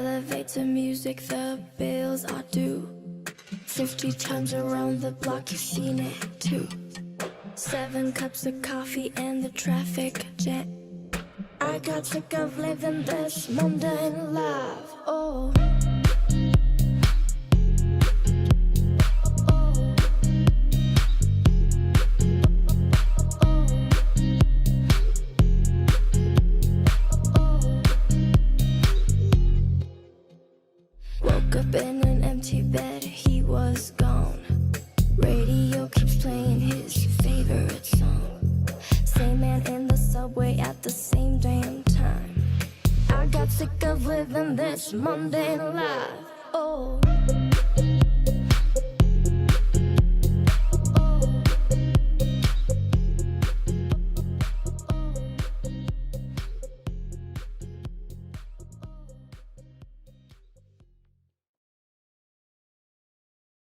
Elevator music, the bills are due. 50 times around the block, you've seen it too. 7 cups of coffee and the traffic jam. I got sick of living this mundane life. Oh. Woke up in an empty bed, he was gone. Radio keeps playing his favorite song. Same man in the subway at the same damn time. I got sick of living this mundane life. Oh.